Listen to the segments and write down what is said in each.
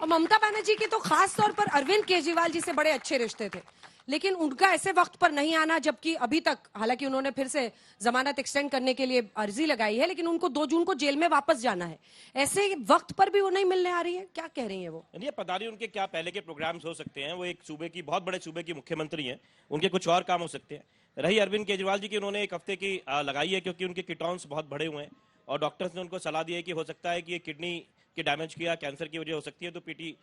और ममता बनर्जी के तो खास तौर पर अरविंद केजरीवाल जी से बड़े अच्छे रिश्ते थे, लेकिन उनका ऐसे वक्त पर नहीं आना, जबकि अभी तक हालांकि उन्होंने फिर से जमानत एक्सटेंड करने के लिए अर्जी लगाई है, लेकिन उनको 2 जून को जेल में वापस जाना है। ऐसे वक्त पर भी वो नहीं मिलने आ रही है, क्या कह रही है वो? नहीं, पता नहीं उनके क्या पहले के प्रोग्राम्स हो सकते हैं। वो एक सूबे की, बहुत बड़े सूबे की मुख्यमंत्री हैं, उनके कुछ और काम हो सकते हैं। रही अरविंद केजरीवाल जी की, उन्होंने 1 हफ्ते की लगाई है क्योंकि उनके कीटॉन्स बहुत बड़े हुए हैं और डॉक्टर्स ने उनको सलाह दी है कि हो सकता है कि ये किडनी के डैमेज किया, कैंसर की वजह हो सकती है, तो पीटी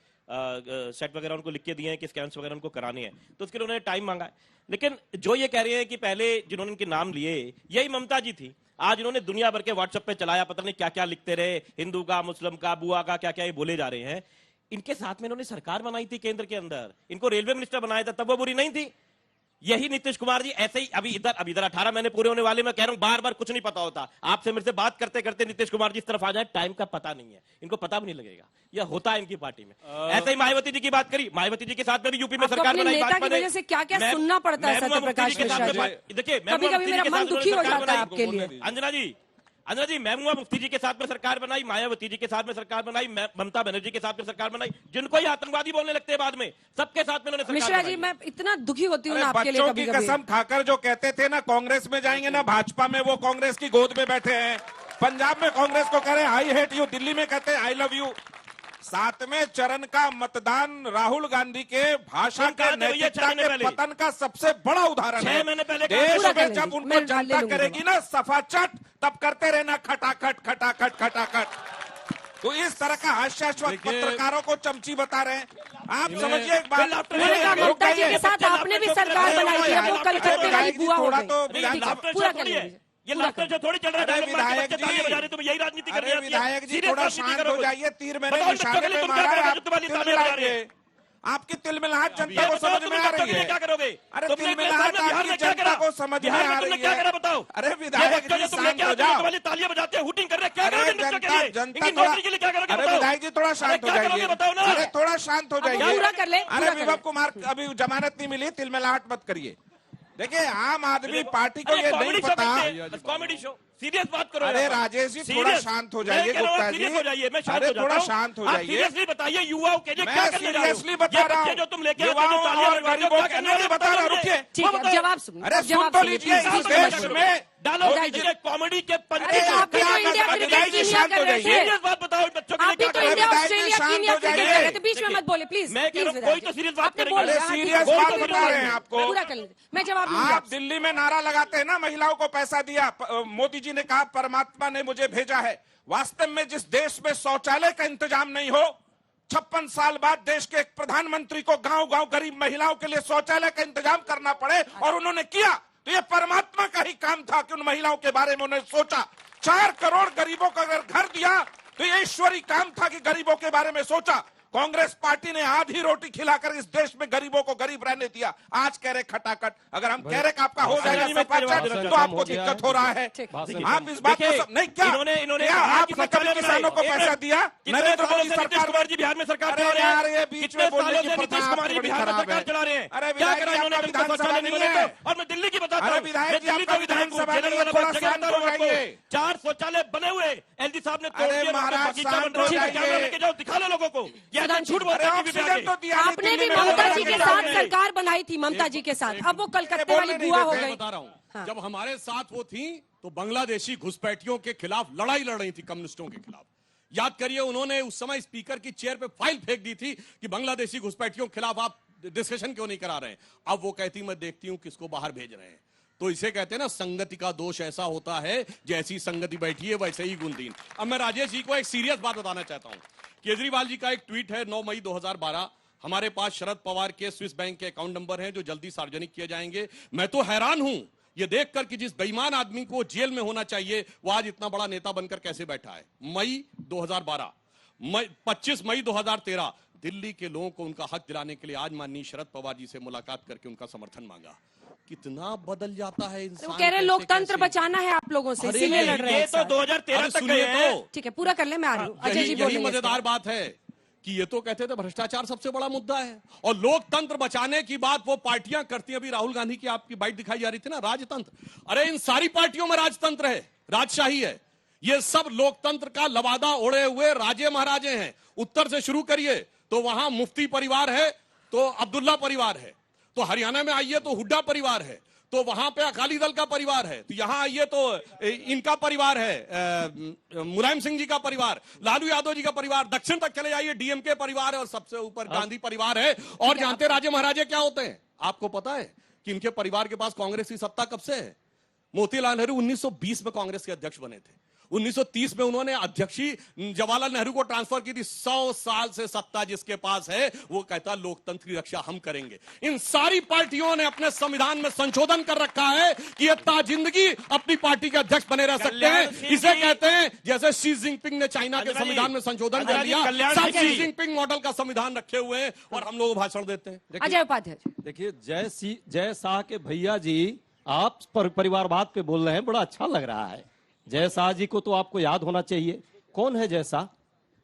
सेट वगैरह उनको लिख के दिए हैं कि स्कैन्स वगैरह उनको कराने हैं, तो उसके लिए उन्होंने टाइम मांगा है। लेकिन जो ये कह रहे हैं कि पहले जिन्होंने इनके नाम लिए यही ममता जी थी, आज इन्होंने दुनिया भर के व्हाट्सएप पे चलाया, पता नहीं क्या क्या लिखते रहे, हिंदू का, मुस्लिम का, बुआ का, क्या क्या ये बोले जा रहे हैं। इनके साथ में इन्होंने सरकार बनाई थी केंद्र के अंदर, इनको रेलवे मिनिस्टर बनाया था, तब वो बुरी नहीं थी। यही नीतीश कुमार जी ऐसे ही अभी इधर 18 महीने पूरे होने वाले, मैं कह रहा हूं बार बार कुछ नहीं पता होता। आपसे मेरे से बात करते करते नीतीश कुमार जी इस तरफ आ जाए, टाइम का पता नहीं है, इनको पता भी नहीं लगेगा। यह होता है इनकी पार्टी में। ऐसे ही मायावती जी की बात करी, मायावती जी के साथ में भी यूपी में सरकार बनाई, नेता की वजह से क्या क्या सुनना पड़ता है सत्यप्रकाश मिश्रा जी। देखिए, कभी-कभी मेरा मन दुखी हो जाता है आपके लिए। अंजना जी, महबूबा मुफ्ती जी के साथ में सरकार बनाई, मायावती जी के साथ में सरकार बनाई, ममता बनर्जी के साथ में सरकार बनाई, जिनको ही आतंकवादी बोलने लगते हैं बाद में, सबके साथ में उन्होंने। मिश्रा जी, मैं इतना दुखी होती हूँ आपके लिए। बच्चों की कसम खाकर जो कहते थे ना कांग्रेस में जाएंगे ना भाजपा में, वो कांग्रेस की गोद में बैठे हैं। पंजाब में कांग्रेस को कह रहे हैं आई हेट यू, दिल्ली में कहते हैं आई लव यू। 7वें चरण का मतदान राहुल गांधी के भाषण के नैतिकता के पतन का सबसे बड़ा उदाहरण है। देश में जब उनको जनता करेगी ना सफाचट, तब करते रहना खटाखट खटाखट खटाखट। तो इस तरह का हास्यास्पद पत्रकारों को चमची बता रहे हैं। आप समझिए एक बात, ममता जी के साथ आपने भी सरकार बनाई थी, वो कलकत्ते वाली बुआ हो गई। पूरा कर लीजिए। ये लाफ्टर जो थोड़ी चल रहा है, विधायक जी, तुम यही राजनीति कर रही है। विधायक जी थोड़ा शांत हो जाइए, तीर मैंने निशाने पे मारा है, आप तिलमिलाएंगे। आपकी तिलमिलाहट जनता को समझ में आ रही है। क्या करोगे? अरे तिलमिलाहट आपकी जनता को समझ में आ रही है। बताओ। अरे विधायक जी शांत हो जाओ। तालियां बजाते हैं, हुटिंग कर रहे हैं, क्या अरे जनता थोड़ा, अरे विधायक जी थोड़ा शांत हो जाइए। अरे थोड़ा शांत हो जाइए। पूरा कर ले। अरे विभव कुमार अभी जमानत नहीं मिली, तिलमिलाहट मत करिए। देखिए आम आदमी पार्टी को ये नहीं पता। कॉमेडी शो, सीरियस बात करो। अरे राजेश जी थोड़ा शांत हो जाइए, गुप्ता जी अरे थोड़ा शांत हो जाइए। सीरियसली बताइए युवाओं के लिए क्या करने जा रहे हो? सीरियसली बता रहा हूँ, जो तुम लेके युवाओं और गरीबों के लिए बता रहा हूँ। रुकिए, ठीक है, जवाब सुनिए। अरे सुन तो लीजिए। इस देश में डालो कॉमेडी के पंचे। शांत हो जाइए। सीरियस बात बताओ बच्चों के लिए। आप भी तो इंडिया ऑस्ट्रेलिया कीनिया क्रिकेट कर रहे थे, बीच में मत बोले प्लीज। मैं कह रहा हूं कोई तो सीरियस बात करेगा। अरे सीरियस बात बता रहे हैं आपको। पूरा कर लीजिए, मैं जवाब दूंगी। आप दिल्ली में नारा लगाते हैं ना, महिलाओं को पैसा दिया, मोदी जी ने कहा परमात्मा ने मुझे भेजा है। वास्तव में जिस देश में शौचालय का इंतजाम नहीं हो, 56 साल बाद देश के एक प्रधानमंत्री को गांव गांव गरीब महिलाओं के लिए शौचालय का इंतजाम करना पड़े और उन्होंने किया, तो ये परमात्मा का ही काम था कि उन महिलाओं के बारे में उन्होंने सोचा। 4 करोड़ गरीबों को अगर घर दिया तो ये ईश्वरी काम था कि गरीबों के बारे में सोचा। कांग्रेस पार्टी ने आधी रोटी खिलाकर इस देश में गरीबों को गरीब रहने दिया। आज कह रहे खटाखट, अगर हम कह रहे कि आपका हो जाएगा सफाचट तो आपको दिक्कत हो रहा है। आप इस बात को नहीं, क्या आपने कभी किसानों को पैसा दिया? नरेंद्र मोदी सरकार जी बिहार में सरकार चला रहे हैं, बीच में बोलने की नीतीश कुमार जी बिहार में सरकार चला रहे हैं। अरे क्या करा इन्होंने? विधानसभा नहीं है और मैं दिल्ली की बताता हूं। अरे विधायक जी आपका विधानसभा नहीं है, थोड़ा शांत हो जाइए। 4 शौचालय बने हुए एलजी साहब ने तोड़ दिए। महाराज शांत हो जाइए, जाओ दिखा लो लोगों को। ये झूठ बोल रहे हैं। आपने भी ममता जी के साथ सरकार बनाई थी, ममता जी के साथ, अब वो कलकत्ते वाली बुआ हो गई। बता रहा हूँ, जब हमारे साथ वो थी तो बांग्लादेशी घुसपैठियों के खिलाफ लड़ाई लड़ रही थी, कम्युनिस्टों के खिलाफ। याद करिए, उन्होंने उस समय स्पीकर की चेयर पे फाइल फेंक दी थी कि बांग्लादेशी घुसपैठियों के खिलाफ आप डिस्कशन क्यों नहीं करा रहे हैं। अब वो कहती मैं देखती हूं किसको बाहर भेज रहे हैं। तो इसे कहते हैं ना, संगति का दोष ऐसा होता है जैसी संगति बैठी है वैसे ही गुंदीन। अब मैं राजेश जी को एक सीरियस बात बताना चाहता हूं। केजरीवाल जी का एक ट्वीट है 9 मई 2012, हमारे पास शरद पवार के स्विस बैंक के अकाउंट नंबर हैं जो जल्दी सार्वजनिक किए जाएंगे। मैं तो हैरान हूं ये देखकर कि जिस बेईमान आदमी को जेल में होना चाहिए वो आज इतना बड़ा नेता बनकर कैसे बैठा है। मई 2012, 25 मई 2013 दिल्ली के लोगों को उनका हक दिलाने के लिए आज माननीय शरद पवार जी से मुलाकात करके उनका समर्थन मांगा। कितना बदल जाता है इंसान। वो कह रहे लोकतंत्र बचाना है आप लोगों से, इसीलिए लड़ रहे हैं। ये तो 2013 तक गए हैं। ठीक है, पूरा कर ले, मैं आ रही हूँ। अजय जी यही मजेदार बात है कि ये तो कहते थे भ्रष्टाचार सबसे बड़ा मुद्दा है और लोकतंत्र बचाने की बात वो पार्टियां करती हैं। अभी राहुल गांधी की आपकी बाइट दिखाई जा रही थी ना, राजतंत्र। अरे इन सारी पार्टियों में राजतंत्र है, राजशाही है। ये सब लोकतंत्र का लवादा ओढ़े हुए राजे महाराजे हैं। उत्तर से शुरू करिए तो वहां मुफ्ती परिवार है, तो अब्दुल्ला परिवार है। तो हरियाणा में आइए तो हुड्डा परिवार है, तो वहां पे अकाली दल का परिवार है। तो यहां आइए तो इनका परिवार है, मुलायम सिंह जी का परिवार, लालू यादव जी का परिवार। दक्षिण तक चले जाइए, डीएमके परिवार है, और सबसे ऊपर गांधी परिवार है। और जानते राजे महाराजे क्या होते हैं? आपको पता है कि इनके परिवार के पास कांग्रेस की सत्ता कब से है? मोतीलाल नेहरू 1920 में कांग्रेस के अध्यक्ष बने थे। 1930 में उन्होंने अध्यक्षी जवाहरलाल नेहरू को ट्रांसफर की थी। 100 साल से सत्ता जिसके पास है वो कहता लोकतंत्र की रक्षा हम करेंगे। इन सारी पार्टियों ने अपने संविधान में संशोधन कर रखा है कि ये ताजिंदगी अपनी पार्टी के अध्यक्ष बने रह सकते हैं। इसे कहते हैं, जैसे शी जिनपिंग ने चाइना के संविधान में संशोधन कर दिया, सब शी जिनपिंग मॉडल का संविधान रखे हुए हैं और हम लोग भाषण देते हैं। अजय उपाध्याय, देखिए जय शाह के भैया जी, आप परिवारवाद पे बोल रहे हैं, बड़ा अच्छा लग रहा है। जय शाह जी को तो आपको याद होना चाहिए। कौन है जय शाह?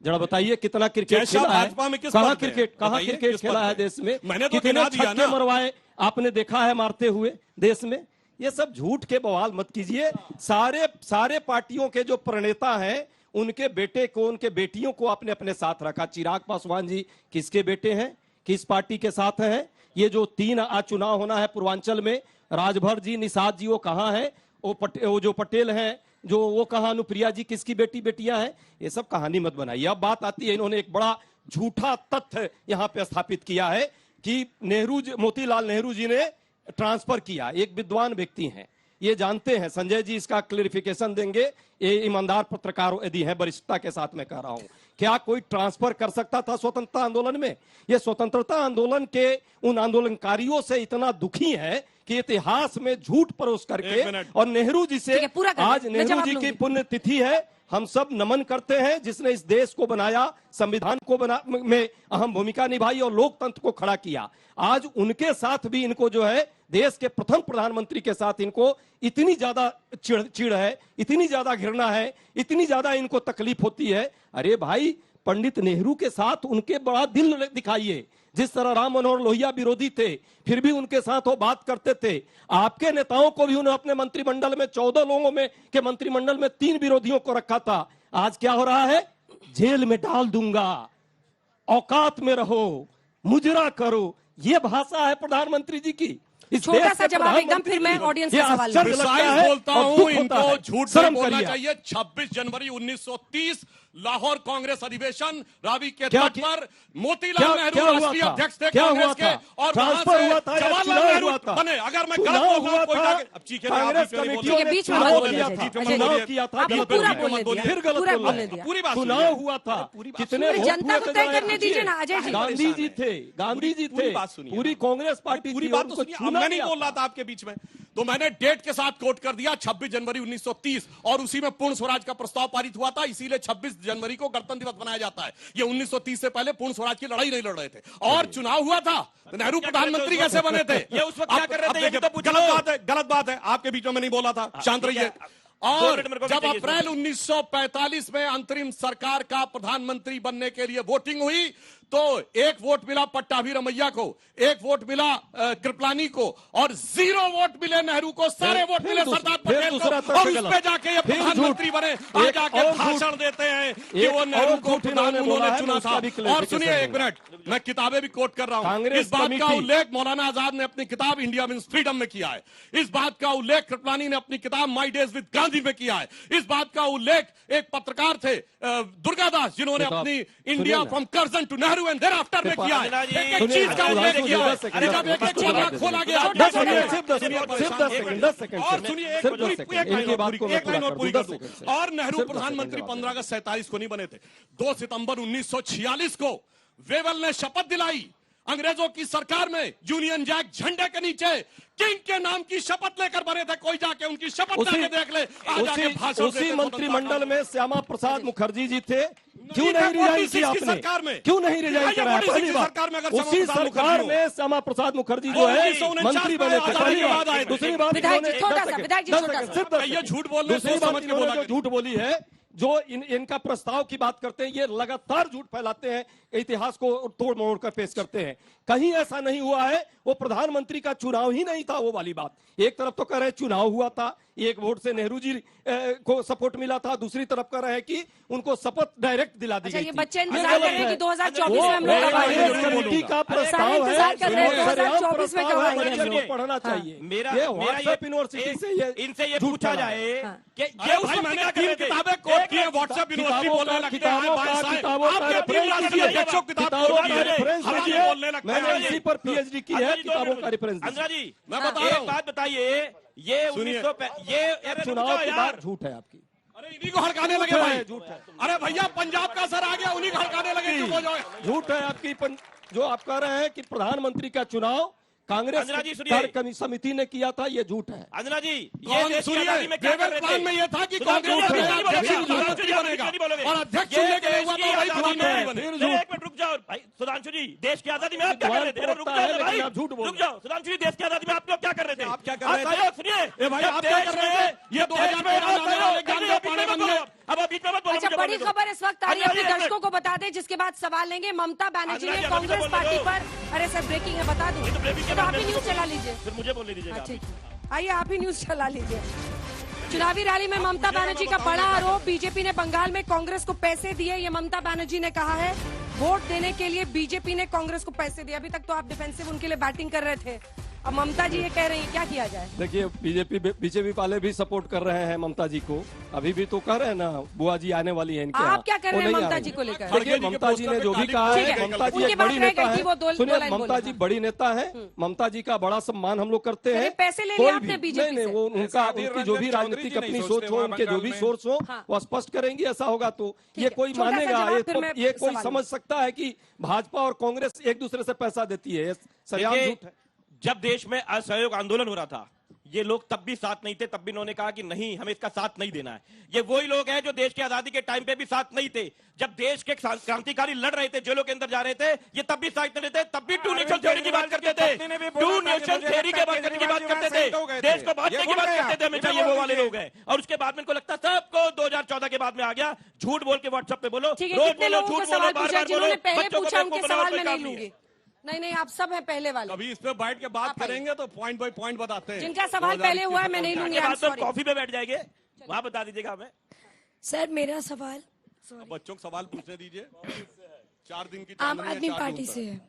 जरा बताइए, कितना क्रिकेट खेला है, कहाँ क्रिकेट खेला है देश में, कितने छक्के मरवाए आपने देखा है मारते हुए देश में। ये सब झूठ के बवाल मत कीजिए। सारे पार्टियों के जो प्रणेता हैं उनके बेटे को, उनके बेटियों को आपने अपने साथ रखा। चिराग पासवान जी किसके बेटे हैं, किस पार्टी के साथ हैं? ये जो 3 आज चुनाव होना है पूर्वांचल में, राजभर जी, निषाद जी वो कहाँ है? वो जो पटेल हैं जो वो कहा, अनुप्रिया जी किसकी बेटियां हैं? ये सब कहानी मत बनाइए। अब बात आती है, इन्होंने एक बड़ा झूठा तथ्य यहां पे स्थापित किया है कि मोतीलाल नेहरू जी ने ट्रांसफर किया। एक विद्वान व्यक्ति हैं, ये जानते हैं, संजय जी इसका क्लेरिफिकेशन देंगे। ये ईमानदार पत्रकार यदि है, वरिष्ठता के साथ मैं कह रहा हूं, क्या कोई ट्रांसफर कर सकता था स्वतंत्रता आंदोलन में? ये स्वतंत्रता आंदोलन के उन आंदोलनकारियों से इतना दुखी है कि इतिहास में झूठ परोस करके, और नेहरू जी से आज नेहरू जी की पुण्यतिथि है, हम सब नमन करते हैं, जिसने इस देश को बनाया, संविधान को में अहम भूमिका निभाई और लोकतंत्र को खड़ा किया। आज उनके साथ भी इनको जो है, देश के प्रथम प्रधानमंत्री के साथ इनको इतनी ज्यादा चिढ़ है, इतनी ज्यादा घृणा है, इतनी ज्यादा इनको तकलीफ होती है। अरे भाई, पंडित नेहरू के साथ उनके बड़ा दिल दिखाइए। जिस तरह राम मनोहर लोहिया विरोधी थे, फिर भी उनके साथ वो बात करते थे। आपके नेताओं को भी उन्होंने अपने मंत्रिमंडल में 14 लोगों में के मंत्रिमंडल में 3 विरोधियों को रखा था। आज क्या हो रहा है? जेल में डाल दूंगा, औकात में रहो, मुजरा करो। ये भाषा है प्रधानमंत्री जी की। छोटा सा जवाब एकदम, फिर मैं ऑडियंस का सवाल बोलता हूं, इनको झूठ नहीं बोलना चाहिए। 26 जनवरी 1930 लाहौर कांग्रेस अधिवेशन, रावी के तट पर मोतीलाल नेहरू राष्ट्रीय अध्यक्ष थे कांग्रेस के, और ट्रांसफर हुआ था, जवाहरलाल नेहरू बने। अगर मैं गलत बोल रहा हूं, कोई अब चीखे कांग्रेस कमेटी ने बीच में चुनाव किया था, फिर गलत बोल दिया। पूरी बात चुनाव हुआ था, कितने जनता को तय करने दीजिए ना अजय जी। गांधी जी थे, पूरी कांग्रेस पार्टी, पूरी बात तो सुनिए। मैं नहीं बोल रहा था आपके बीच में, तो मैंने डेट के साथ कोट कर दिया 26 जनवरी 1930, और उसी में पूर्ण स्वराज का प्रस्ताव पारित हुआ था। इसीलिए 26 जनवरी को गणतंत्र दिवस मनाया जाता है। ये 1930 से पहले पूर्ण स्वराज की लड़ाई नहीं लड़ रहे थे, और चुनाव हुआ था। तो नेहरू प्रधानमंत्री कैसे बने थे? ये उस वक्त क्या कर रहे थे? ये तो गलत बात है। आपके बीच में मैं नहीं बोला था, शांत रहिए। और जब अप्रैल 1945 में अंतरिम सरकार का प्रधानमंत्री बनने के लिए वोटिंग हुई, तो 1 वोट मिला पट्टाभी रमैया को, 1 वोट मिला कृपलानी को, और 0 वोट मिले नेहरू को, सारे वोट मिले सरदार पटेल को। और उस पे जाके ये प्रधानमंत्री बने। आज आके भाषण देते हैं कि वो नेहरू को उन्होंने चुना था। और सुनिए, 1 मिनट, मैं किताबें भी कोट कर रहा हूं। इस बात का उल्लेख मौलाना आजाद ने अपनी किताब इंडिया मीन्स फ्रीडम में किया है। इस बात का उल्लेख कृपलानी ने अपनी किताब माई डेज विद गांधी में किया है। इस बात का उल्लेख एक पत्रकार थे दुर्गादास, जिन्होंने अपनी India from Curzon to Nehru and thereafter में किया है। एक चीज का उल्लेख किया है, जब एक पन्ना खोला गया। सिर्फ 10 सेकंड और सुनिए, एक लाइन और पूरी कर दूं। और नेहरू प्रधानमंत्री 15 अगस्त 47 को नहीं बने थे। 2 सितंबर 1946 को वेवल ने शपथ दिलाई अंग्रेजों की सरकार में, यूनियन जैक झंडे के नीचे किंग के नाम की शपथ लेकर बने थे। कोई जाके उनकी शपथ जाके देख ले। उसी मंत्रिमंडल में श्यामा प्रसाद मुखर्जी जी थे। क्यों नहीं रिजाइन किया आपने? सरकार में क्यों नहीं रिजाइन कराया? पहली बात, उसी सरकार में श्यामा प्रसाद मुखर्जी जो है मंत्री बने थे। पहली बात। दूसरी बात, ये झूठ बोल रहे, दूसरी बात इन्होंने झूठ बोली है, जो इनका प्रस्ताव की बात करते हैं, ये लगातार झूठ फैलाते हैं, इतिहास को तोड़ मरोड़ कर पेश करते हैं। कहीं ऐसा नहीं हुआ है वो प्रधानमंत्री का चुनाव ही नहीं था वो वाली बात। एक तरफ तो कह रहे चुनाव हुआ था, एक वोट से नेहरू जी को सपोर्ट मिला था, दूसरी तरफ कह रहे हैं कि उनको शपथ डायरेक्ट दिला दी अच्छा, गई ये थी। बच्चे इंतजार कर रहे हैं कि 2024 में हम वो लोग कब आएंगे। कमेटी का प्रस्ताव है, इंतजार कर रहे हैं, वो सरेआम 2024 में कब प्रस्ताव है, आएंगे बच्चे हम को लोग। पढ़ना चाहिए। मेरा ये मेरा व्हाट्सएप यूनिवर्सिटी से ये इनसे ये झूठ पूछा फैला है। जाए हाँ। कि अरे ये उस उस वक्त मैंने क्या कर 3 रहे थे? किताबें कोट की है, व्हाट्सएप यूनिवर्सिटी बोलने लगते हैं, भाई साहब, आपके तीन राष्ट्रीय अध्यक्षों की किताब कोट की है, हमारी बोलने लगते मैंने हैं। इसी पर पीएचडी की है, किताबों का रेफरेंस अंजरा जी, मैं बता रहा एक हूं। बात बताइए, ये सुनिए। 1900 ये अरे चुनाव रुक की जाओ बात यार। झूठ है आपकी। अरे इन्हीं को हड़काने लगे भाई, अरे भैया पंजाब का असर आ गया, उन्हीं को हड़काने लगे, चुप हो जाओ। झूठ है आपकी जो आप कह रहे हैं कि प्रधानमंत्री का चुनाव कांग्रेस अंजना जी, सुनिए। कार्य समिति ने किया था, ये झूठ है। अंजना जी, ये कौन देश की सुनिए, आजादी में क्या कर देवेंद्र रहे प्लान थे? में ये था कि सुधांशु कांग्रेस जी, का आप अध्यक्ष नहीं बोलोगे। प्रधानमंत्री बनेगा नहीं बोलोगे। और अध्यक्ष ये चुनने के लिए देश हुआ की तो भाई आजादी प्रधानमंत्री में- बने। नहीं, एक मिनट रुक जाओ भाई। सुधांशु जी, देश की आजादी में आप क्या कर रहे थे? अरे रुक है, जाओ लेकिन भाई, आप झूठ बोल रुक रहे हैं। जाओ। सुधांशु जी, देश की आजादी में आप लोग क्या कर रहे थे? आप क्या कर रहे थे? सहयोग सुनिए। ए भाई, जब आप क्या देश कर रहे थे? में- ये जब देश 2014 में में आने वाले ज्ञान अब पाने बीच में बन गए। अब बीच में मत बोलो, अच्छा, मुझे बड़ी बोलने दो। खबर इस वक्त आ रही है, अपने अंजना जी, दर्शकों को बता दें, जिसके बाद सवाल लेंगे। ममता बनर्जी अंजना ने जी, कांग्रेस बोलने पार्टी दो। पर, अरे सर ब्रेकिंग है, बता दूं ये तो ब्रेकिंग के तो बाद आप ही मैं न्यूज तो- चला लीजिए। फिर मुझे बोलने दीजिएगा हाँ, आप। ठीक है। आइए आप ही न्यूज चला लीजिए। चुनावी रैली में ममता बनर्जी का बड़ा आरोप, बीजेपी ने बंगाल में कांग्रेस को पैसे दिए, ये ममता बनर्जी ने कहा है। वोट देने के लिए बीजेपी ने कांग्रेस को पैसे दिए। अभी तक तो आप डिफेंसिव उनके लिए बैटिंग कर रहे थे, अब ममता जी ये कह रही है, क्या किया जाए? देखिए, बीजेपी वाले भी सपोर्ट कर रहे हैं ममता जी को। अभी भी तो कह रहे हैं ना, बुआ जी आने वाली है इनके आप यहाँ। क्या कर वो रहे हैं नहीं आ ममता रही जी को लेकर? देखिए, खड़गे जी के ममता जी ने पोस्टर जो पे भी कहा ठीक है, है, ममता जी उनकी एक बात बड़ी रह नेता गई थी, वो है। दो सुनिए, लाइन ममता बोले जी हाँ। बड़ी नेता है, ममता जी का बड़ा सम्मान हम लोग करते अरे हैं। पैसे ले कोई लिया आपने भी- बीजेपी नहीं, से। वो उनका अधीर उनकी जो भी रंजन चौधरी राजनीतिक जी नहीं अपनी सोचते सोच हो, वहाँ उनके जो बंगाल भी में। सोर्स हो, हाँ। वो स्पष्ट करेंगी। ऐसा होगा तो ये है, कोई छोटा सा मानेगा, जवाब, फिर मैं ये कोई सवाल समझ सकता है कि भाजपा और कांग्रेस एक दूसरे से पैसा देती है? सरेआम देखिए, झूठ है। जब देश में असहयोग आंदोलन हो रहा था, ये लोग तब भी साथ नहीं थे, तब भी इन्होंने कहा कि नहीं, हमें इसका साथ नहीं देना है। ये वही लोग हैं जो देश की आजादी के टाइम पे भी साथ नहीं थे। जब देश के क्रांतिकारी लड़ रहे थे, जेलों के अंदर जा रहे थे, ये तब भी साथ नहीं थे, तब भी टू नेशन थ्योरी की बात करते थे, टू नेशन थ्योरी के बात करने की बात करते थे, देश को बांटने की बात करते थे। हमेशा ये वो वाले लोग हैं, और उसके बाद में इनको लगता सबको 2014 के बाद में आ गया। झूठ बोल के व्हाट्सएप पे बोलो, ठीक है, रोज कितने बोलो, लोगों को झूठ बोलो, सवाल बार पूछा? बार बोलो, जिन्होंने पहले बच्चों को पूछा उनके बेवकूफ बनाओ, सवाल कोई मैं काम नहीं नहीं है। लूंगी। नहीं, आप सब हैं पहले वाले। कभी इस पे बैठ के बात आप आइए। करेंगे तो पॉइंट बाय पॉइंट बताते हैं। जिनका सवाल पहले हुआ है, मैं नहीं लूंगी। के I'm बाद तो हम sorry। कॉफी पे बैठ जाएंगे, वहां बता दीजिएगा हमें। सर मेरा सवाल अब बच्चों को सवाल पूछने दीजिए। 4 दिन की आम चांदनी है, आदमी 4 पार्टी दिन से है।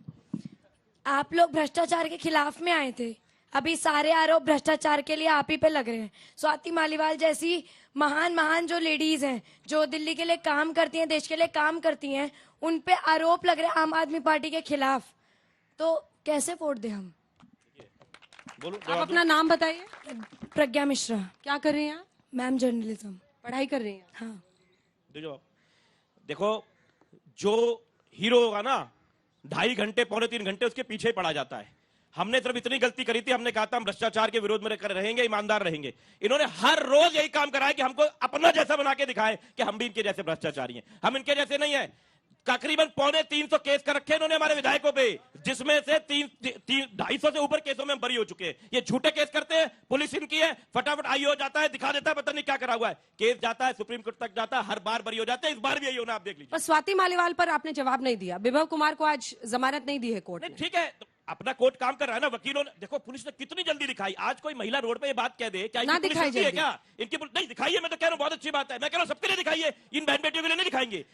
आप लोग भ्रष्टाचार के खिलाफ में आए थे, अभी सारे आरोप भ्रष्टाचार के लिए आप ही पे लग रहे हैं। स्वाति मालीवाल जैसी महान महान जो लेडीज हैं, जो दिल्ली के लिए काम करती हैं, देश के लिए काम करती हैं, उन पे आरोप लग रहे हैं आम आदमी पार्टी के खिलाफ, तो कैसे वोट दें हम? बोलो, आप अपना नाम बताइए। प्रज्ञा मिश्रा, क्या कर रही हैं आप? Ma'am journalism. पढ़ाई कर रही हैं? हाँ। दो जवाब। देखो, जो हीरो होगा ना, 2.5 घंटे पौने 3 घंटे उसके पीछे पड़ा जाता है। हमने सिर्फ इतनी गलती करी थी, हमने कहा था हम भ्रष्टाचार के विरोध में रहेंगे, ईमानदार रहेंगे। इन्होंने हर रोज यही काम करा है कि हमको अपना जैसा बना के दिखाए कि हम भी इनके जैसे भ्रष्टाचारी हैं। हम इनके जैसे नहीं है। तकरीबन पौने 300 केस कर रखे इन्होंने हमारे विधायकों पे, जिसमें से 250 से ऊपर केसों में हम बरी हो चुके हैं। ये झूठे केस करते हैं, पुलिस इनकी है, फटाफट आई हो जाता है, दिखा देता है, पता नहीं क्या करा हुआ है। केस जाता है सुप्रीम कोर्ट तक जाता है, हर बार बरी हो जाते हैं। इस बार भी यही होना, आप देख लीजिए। पर स्वाति मालीवाल पर आपने जवाब नहीं दिया। विभव कुमार को आज जमानत नहीं दी है कोर्ट नहीं, ने। ठीक है, तो अपना कोर्ट काम कर रहा है ना। वकीलों ने देखो, पुलिस ने कितनी जल्दी दिखाई। आज कोई महिला रोड पे ये बात कह दे, क्या ना इनकी पुलिस दिखाई जल्दी है जल्दी। क्या? इनकी नहीं दिखाई है, मैं तो कह रहा हूं बहुत अच्छी बात है। मैं कह रहा हूं सबके लिए दिखाइए, इन बहन बेटियों के लिए नहीं दिखाएंगे।